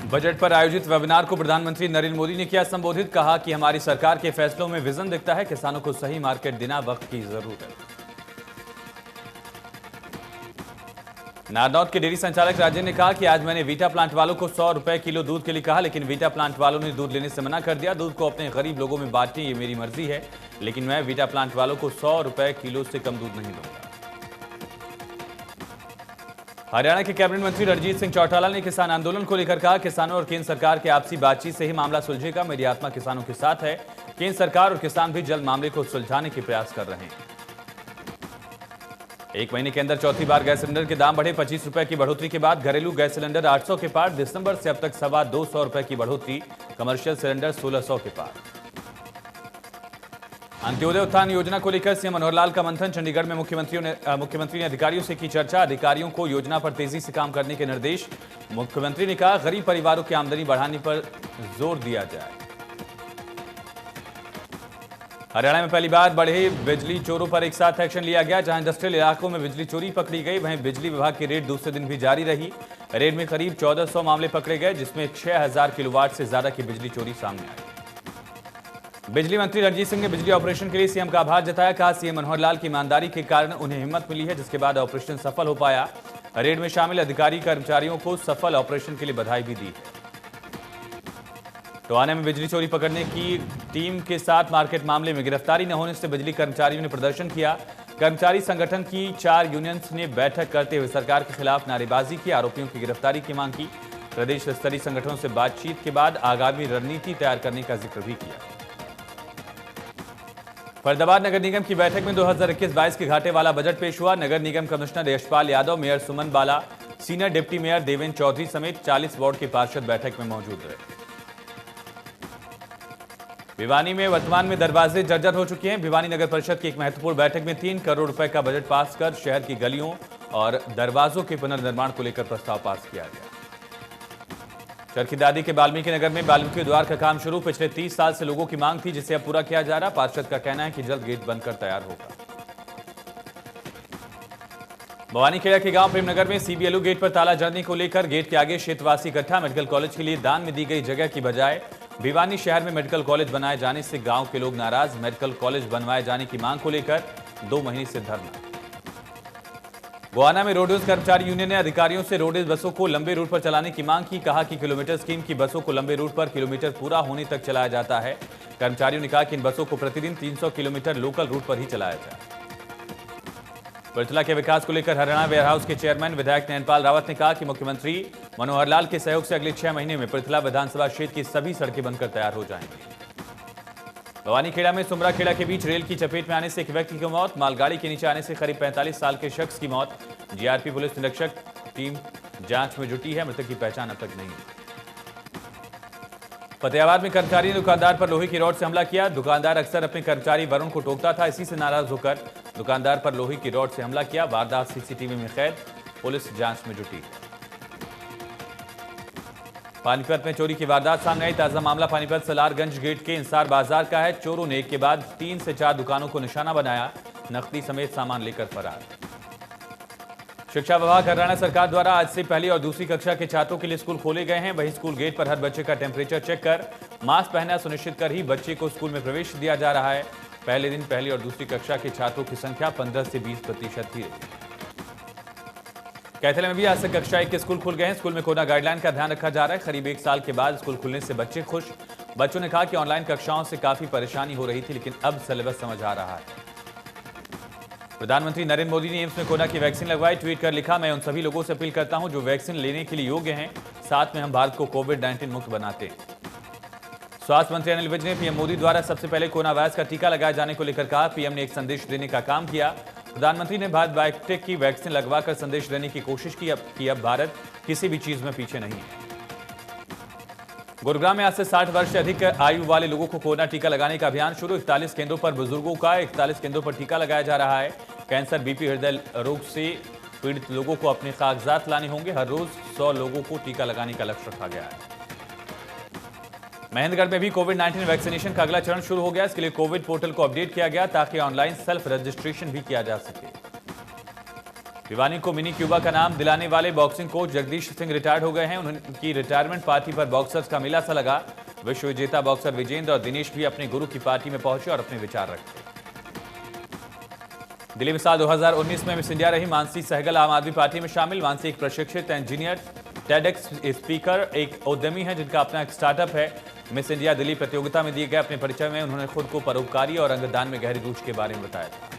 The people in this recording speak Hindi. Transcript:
बजट पर आयोजित वेबिनार को प्रधानमंत्री नरेंद्र मोदी ने किया संबोधित। कहा कि हमारी सरकार के फैसलों में विजन दिखता है, किसानों को सही मार्केट देना वक्त की जरूरत है। नारनौल के डेयरी संचालक राजेंद्र ने कहा कि आज मैंने वीटा प्लांट वालों को 100 रुपए किलो दूध के लिए कहा, लेकिन वीटा प्लांट वालों ने दूध लेने से मना कर दिया। दूध को अपने गरीब लोगों में बांटें, ये मेरी मर्जी है, लेकिन मैं वीटा प्लांट वालों को 100 रुपए किलो से कम दूध नहीं दूंगा। हरियाणा के कैबिनेट मंत्री रणजीत सिंह चौटाला ने किसान आंदोलन को लेकर कहा, किसानों और केंद्र सरकार के आपसी बातचीत से ही मामला सुलझेगा। मेरी आत्मा किसानों के साथ है। केंद्र सरकार और किसान भी जल्द मामले को सुलझाने के प्रयास कर रहे हैं। एक महीने के अंदर चौथी बार गैस सिलेंडर के दाम बढ़े। 25 रुपए की बढ़ोतरी के बाद घरेलू गैस सिलेंडर 800 के पार। दिसंबर से अब तक 225 रुपए की बढ़ोतरी। कमर्शियल सिलेंडर 1600 के पार। अंत्योदय उत्थान योजना को लेकर सीएम मनोहर लाल का मंथन। चंडीगढ़ में मुख्यमंत्री ने अधिकारियों से की चर्चा। अधिकारियों को योजना पर तेजी से काम करने के निर्देश। मुख्यमंत्री ने कहा, गरीब परिवारों की आमदनी बढ़ाने पर जोर दिया जाए। हरियाणा में पहली बार बढ़े बिजली चोरों पर एक साथ एक्शन लिया गया। जहां इंडस्ट्रियल इलाकों में बिजली चोरी पकड़ी गई, वहीं बिजली विभाग की रेड दूसरे दिन भी जारी रही। रेड में करीब 1400 मामले पकड़े गए, जिसमें 6000 किलोवाट से ज्यादा की बिजली चोरी सामने आई। बिजली मंत्री रणजीत सिंह ने बिजली ऑपरेशन के लिए सीएम का आभार जताया। कहा, सीएम मनोहर लाल की ईमानदारी के कारण उन्हें हिम्मत मिली है, जिसके बाद ऑपरेशन सफल हो पाया। रेड में शामिल अधिकारी कर्मचारियों को सफल ऑपरेशन के लिए बधाई भी दी। टोहाना में बिजली चोरी पकड़ने की टीम के साथ मार्केट मामले में गिरफ्तारी न होने से बिजली कर्मचारियों ने प्रदर्शन किया। कर्मचारी संगठन की 4 यूनियंस ने बैठक करते हुए सरकार के खिलाफ नारेबाजी की। आरोपियों की गिरफ्तारी की मांग की। प्रदेश स्तरीय संगठनों से बातचीत के बाद आगामी रणनीति तैयार करने का जिक्र भी किया। फरीदाबाद नगर निगम की बैठक में 2021-22 के घाटे वाला बजट पेश हुआ। नगर निगम commissioner Yashpal Yadav, mayor Suman Bala, senior deputy mayor Devendra Chaudhary समेत 40 वार्ड के पार्षद बैठक में मौजूद रहे। भिवानी में वर्तमान में दरवाजे जर्जर हो चुके हैं। भिवानी नगर परिषद की एक महत्वपूर्ण बैठक में 3 करोड़ रुपए का बजट पास कर शहर की गलियों और दरवाजों के पुनर्निर्माण को लेकर प्रस्ताव पास किया गया। चरखी दादी के वाल्मीकि नगर में वाल्मीकि द्वार का काम शुरू। पिछले 30 साल से लोगों की मांग थी, जिसे अब पूरा किया जा रहा। पार्षद का कहना है कि जल्द गेट बनकर तैयार होगा। भवानीखेड़ा के गांव प्रेमनगर में सीबीएलयू गेट पर ताला जड़ने को लेकर गेट के आगे क्षेत्रवासी इकट्ठा। मेडिकल कॉलेज के लिए दान में दी गई जगह की बजाय भिवानी शहर में मेडिकल कॉलेज बनाए जाने से गांव के लोग नाराज। मेडिकल कॉलेज बनवाए जाने की मांग को लेकर 2 महीने से धरना। गोहाना में रोडवेज कर्मचारी यूनियन ने अधिकारियों से रोडवेज बसों को लंबे रूट पर चलाने की मांग की। कहा कि किलोमीटर स्कीम की बसों को लंबे रूट पर किलोमीटर पूरा होने तक चलाया जाता है। कर्मचारियों ने कहा कि इन बसों को प्रतिदिन 300 किलोमीटर लोकल रूट पर ही चलाया जाए। पृथला के विकास को लेकर हरियाणा वेयर हाउस के चेयरमैन विधायक नयनपाल रावत ने कहा कि मुख्यमंत्री मनोहर लाल के सहयोग से अगले 6 महीने में पृथला विधानसभा क्षेत्र की सभी सड़कें बनकर तैयार हो जाएंगी। भवानीखेड़ा में सुमराखेड़ा के बीच रेल की चपेट में आने से एक व्यक्ति की मौत। मालगाड़ी के नीचे आने से करीब 45 साल के शख्स की मौत। जीआरपी पुलिस निरीक्षक टीम जांच में जुटी है। मृतक की पहचान अब तक नहीं हुई। फतेहाबाद में कर्मचारी ने दुकानदार पर लोहे की रॉड से हमला किया। दुकानदार अक्सर अपने कर्मचारी वरुण को टोकता था। इसी से नाराज होकर दुकानदार पर लोहे की रॉड से हमला किया। वारदात सीसीटीवी में कैद। पुलिस जांच में जुटी। पानीपत में चोरी की वारदात सामने आई। ताजा मामला पानीपत सलारगंज गेट के इंसार बाजार का है। चोरों ने एक के बाद 3 से 4 दुकानों को निशाना बनाया। नकदी समेत सामान लेकर फरार। शिक्षा विभाग हरियाणा सरकार द्वारा आज से पहली और दूसरी कक्षा के छात्रों के लिए स्कूल खोले गए हैं। वहीं स्कूल गेट पर हर बच्चे का टेम्परेचर चेक कर मास्क पहनना सुनिश्चित कर ही बच्चे को स्कूल में प्रवेश दिया जा रहा है। पहले दिन पहली और दूसरी कक्षा के छात्रों की संख्या 15 से 20% ही रही। कैथल में भी आज से कक्षा 1 के स्कूल खुल गए हैं। स्कूल में कोरोना गाइडलाइन का ध्यान रखा जा रहा है। करीब 1 साल के बाद स्कूल खुलने से बच्चे खुश। बच्चों ने कहा कि ऑनलाइन कक्षाओं से काफी परेशानी हो रही थी, लेकिन अब सिलेबस समझ आ रहा है। प्रधानमंत्री नरेंद्र मोदी ने एम्स में कोरोना की वैक्सीन लगवाई। ट्वीट कर लिखा, मैं उन सभी लोगों से अपील करता हूं जो वैक्सीन लेने के लिए योग्य हैं। साथ में हम भारत को कोविड-19 मुक्त बनाते हैं। स्वास्थ्य मंत्री अनिल विज ने पीएम मोदी द्वारा सबसे पहले कोरोना वायरस का टीका लगाए जाने को लेकर कहा। पीएम ने एक संदेश देने का काम किया। प्रधानमंत्री ने भारत बायोटेक की वैक्सीन लगवाकर संदेश देने की कोशिश की कि अब भारत किसी भी चीज में पीछे नहीं है। गुरुग्राम में आज से 60 वर्ष से अधिक आयु वाले लोगों को कोरोना टीका लगाने का अभियान शुरू। 41 केंद्रों पर बुजुर्गों का 41 केंद्रों पर टीका लगाया जा रहा है। कैंसर, बीपी, हृदय रोग से पीड़ित लोगों को अपने कागजात लाने होंगे। हर रोज 100 लोगों को टीका लगाने का लक्ष्य रखा गया है। महेंद्रगढ़ में भी कोविड-19 वैक्सीनेशन का अगला चरण शुरू हो गया। इसके लिए कोविड पोर्टल को अपडेट किया गया ताकि ऑनलाइन सेल्फ रजिस्ट्रेशन भी किया जा सके। भिवानी को मिनी क्यूबा का नाम दिलाने वाले boxing coach Jagdish Singh retired हो गए हैं। उनकी रिटायरमेंट पार्टी पर बॉक्सर्स का मेला सा लगा। विश्व विजेता बॉक्सर विजेंद्र और दिनेश भी अपने गुरु की पार्टी में पहुंचे और अपने विचार रखे। दिल्ली में साल 2019 में मिस इंडिया रही मानसी सहगल आम आदमी पार्टी में शामिल। मानसी एक प्रशिक्षित इंजीनियर, टेडेक्स स्पीकर, एक उद्यमी है जिनका अपना एक स्टार्टअप है। मिस इंडिया दिल्ली प्रतियोगिता में दिए गए अपने परिचय में उन्होंने खुद को परोपकारी और अंगदान में गहरी रुचि के बारे में बताया था।